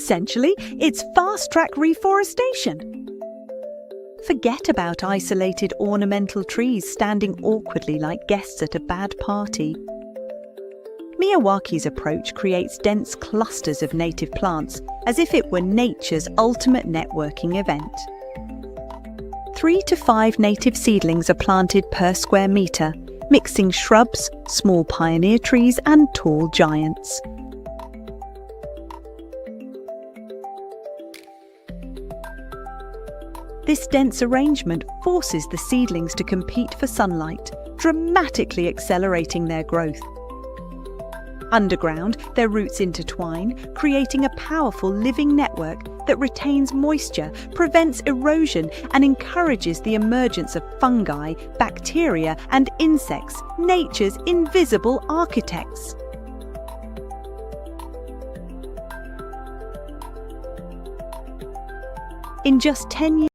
Essentially, it's fast-track reforestation. Forget about isolated ornamental trees standing awkwardly like guests at a bad party. Miyawaki's approach creates dense clusters of native plants, as if it were nature's ultimate networking event. 3 to 5 native seedlings are planted per square metre, mixing shrubs, small pioneer trees and tall giants. This dense arrangement forces the seedlings to compete for sunlight, dramatically accelerating their growth. Underground, their roots intertwine, creating a powerful living network that retains moisture, prevents erosion, and encourages the emergence of fungi, bacteria, and insects, nature's invisible architects. In just 10 years,